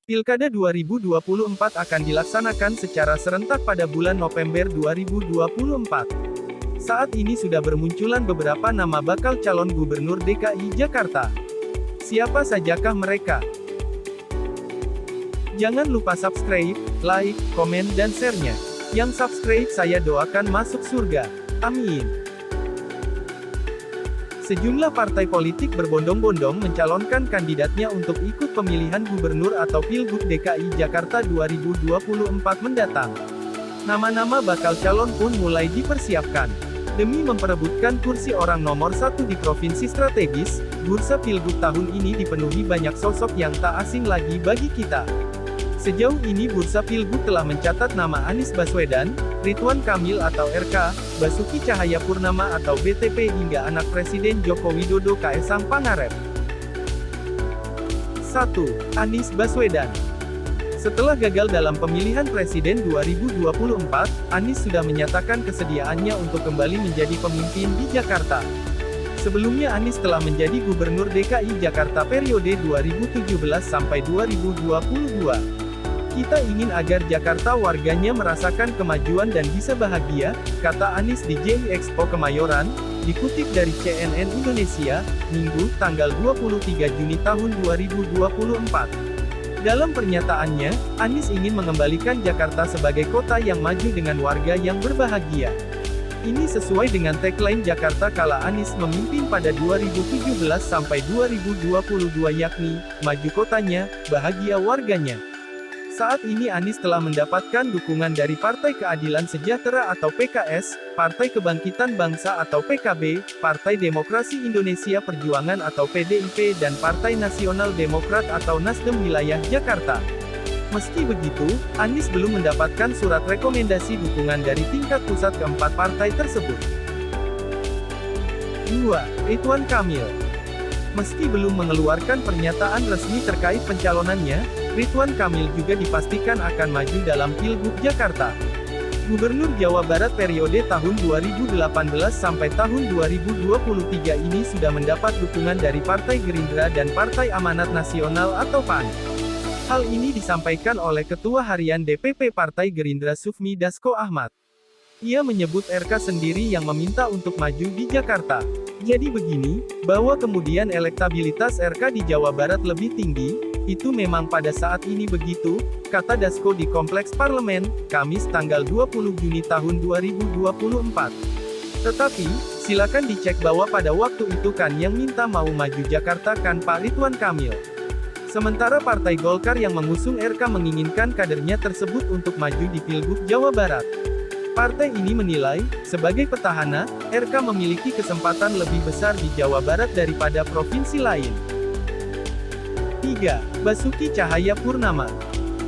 Pilkada 2024 akan dilaksanakan secara serentak pada bulan November 2024. Saat ini sudah bermunculan beberapa nama bakal calon gubernur DKI Jakarta. Siapa sajakah mereka? Jangan lupa subscribe, like, komen dan share-nya. Yang subscribe saya doakan masuk surga. Amin. Sejumlah partai politik berbondong-bondong mencalonkan kandidatnya untuk ikut pemilihan gubernur atau Pilgub DKI Jakarta 2024 mendatang. Nama-nama bakal calon pun mulai dipersiapkan. Demi memperebutkan kursi orang nomor satu di provinsi strategis, bursa Pilgub tahun ini dipenuhi banyak sosok yang tak asing lagi bagi kita. Sejauh ini bursa Pilgub telah mencatat nama Anies Baswedan, Ridwan Kamil atau RK, Basuki Cahayapurnama atau BTP hingga anak Presiden Joko Widodo Kaesang Pangarep. 1. Anies Baswedan. Setelah gagal dalam pemilihan Presiden 2024, Anies sudah menyatakan kesediaannya untuk kembali menjadi pemimpin di Jakarta. Sebelumnya Anies telah menjadi Gubernur DKI Jakarta periode 2017 sampai 2022. Kita ingin agar Jakarta warganya merasakan kemajuan dan bisa bahagia, kata Anies di JI Expo Kemayoran, dikutip dari CNN Indonesia, Minggu, tanggal 23 Juni tahun 2024. Dalam pernyataannya, Anies ingin mengembalikan Jakarta sebagai kota yang maju dengan warga yang berbahagia. Ini sesuai dengan tagline Jakarta kala Anies memimpin pada 2017 sampai 2022 yakni, maju kotanya, bahagia warganya. Saat ini Anies telah mendapatkan dukungan dari Partai Keadilan Sejahtera atau PKS, Partai Kebangkitan Bangsa atau PKB, Partai Demokrasi Indonesia Perjuangan atau PDIP dan Partai Nasional Demokrat atau Nasdem Wilayah Jakarta. Meski begitu, Anies belum mendapatkan surat rekomendasi dukungan dari tingkat pusat keempat partai tersebut. 2. Ridwan Kamil. Meski belum mengeluarkan pernyataan resmi terkait pencalonannya, Ridwan Kamil juga dipastikan akan maju dalam Pilgub Jakarta. Gubernur Jawa Barat periode tahun 2018 sampai tahun 2023 ini sudah mendapat dukungan dari Partai Gerindra dan Partai Amanat Nasional atau PAN. Hal ini disampaikan oleh Ketua Harian DPP Partai Gerindra Sufmi Dasko Ahmad. Ia menyebut RK sendiri yang meminta untuk maju di Jakarta. Jadi begini, bahwa kemudian elektabilitas RK di Jawa Barat lebih tinggi, itu memang pada saat ini begitu, kata Dasko di Kompleks Parlemen, Kamis tanggal 20 Juni tahun 2024. Tetapi, silakan dicek bahwa pada waktu itu kan yang minta mau maju Jakarta kan Pak Ridwan Kamil. Sementara Partai Golkar yang mengusung RK menginginkan kadernya tersebut untuk maju di Pilgub Jawa Barat. Partai ini menilai, sebagai petahana, RK memiliki kesempatan lebih besar di Jawa Barat daripada provinsi lain. 3. Basuki Cahayapurnama.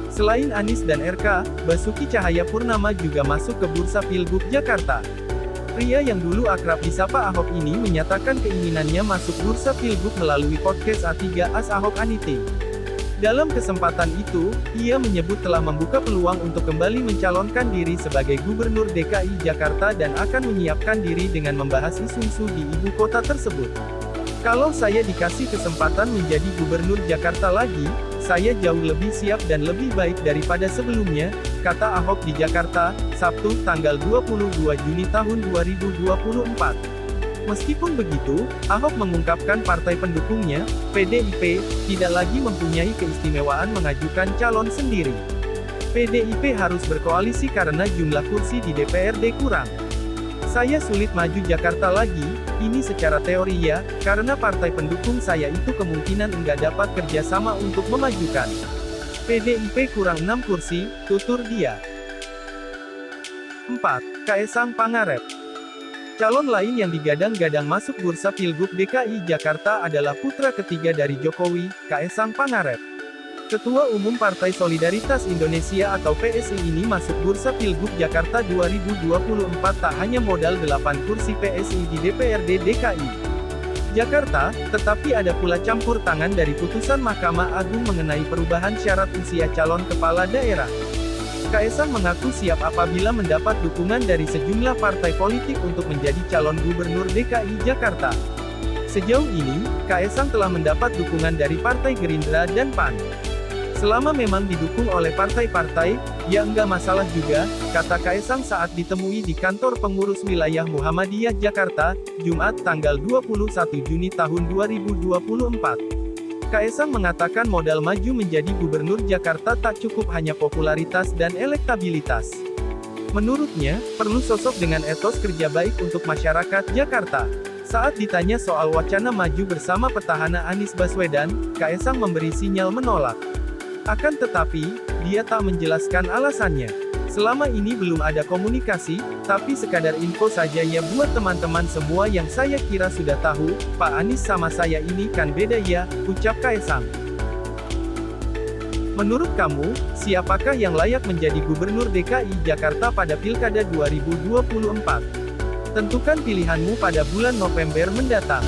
Selain Anies dan RK, Basuki Cahayapurnama juga masuk ke bursa Pilgub Jakarta. Pria yang dulu akrab disapa Ahok ini menyatakan keinginannya masuk bursa Pilgub melalui podcast A3 As Ahok Anite. Dalam kesempatan itu, ia menyebut telah membuka peluang untuk kembali mencalonkan diri sebagai Gubernur DKI Jakarta dan akan menyiapkan diri dengan membahas isu-isu di ibu kota tersebut. Kalau saya dikasih kesempatan menjadi Gubernur Jakarta lagi, saya jauh lebih siap dan lebih baik daripada sebelumnya, kata Ahok di Jakarta, Sabtu, tanggal 22 Juni tahun 2024. Meskipun begitu, Ahok mengungkapkan partai pendukungnya, PDIP, tidak lagi mempunyai keistimewaan mengajukan calon sendiri. PDIP harus berkoalisi karena jumlah kursi di DPRD kurang. Saya sulit maju Jakarta lagi, ini secara teori ya, karena partai pendukung saya itu kemungkinan enggak dapat kerjasama untuk memajukan. PDIP kurang 6 kursi, tutur dia. 4. Kaesang Pangarep. Calon lain yang digadang-gadang masuk bursa Pilgub DKI Jakarta adalah putra ketiga dari Jokowi, Kaesang Pangarep. Ketua Umum Partai Solidaritas Indonesia atau PSI ini masuk bursa Pilgub Jakarta 2024 tak hanya modal 8 kursi PSI di DPRD DKI Jakarta, tetapi ada pula campur tangan dari putusan Mahkamah Agung mengenai perubahan syarat usia calon kepala daerah. Kaesang mengaku siap apabila mendapat dukungan dari sejumlah partai politik untuk menjadi calon gubernur DKI Jakarta. Sejauh ini, Kaesang telah mendapat dukungan dari Partai Gerindra dan PAN. Selama memang didukung oleh partai-partai, ya enggak masalah juga, kata Kaesang saat ditemui di kantor pengurus wilayah Muhammadiyah Jakarta, Jumat tanggal 21 Juni tahun 2024. Kaesang mengatakan modal maju menjadi gubernur Jakarta tak cukup hanya popularitas dan elektabilitas. Menurutnya, perlu sosok dengan etos kerja baik untuk masyarakat Jakarta. Saat ditanya soal wacana maju bersama petahana Anies Baswedan, Kaesang memberi sinyal menolak. Akan tetapi, dia tak menjelaskan alasannya. Selama ini belum ada komunikasi, tapi sekadar info saja ya buat teman-teman semua yang saya kira sudah tahu, Pak Anies sama saya ini kan beda ya, ucap Kaesang. Menurut kamu, siapakah yang layak menjadi Gubernur DKI Jakarta pada Pilkada 2024? Tentukan pilihanmu pada bulan November mendatang.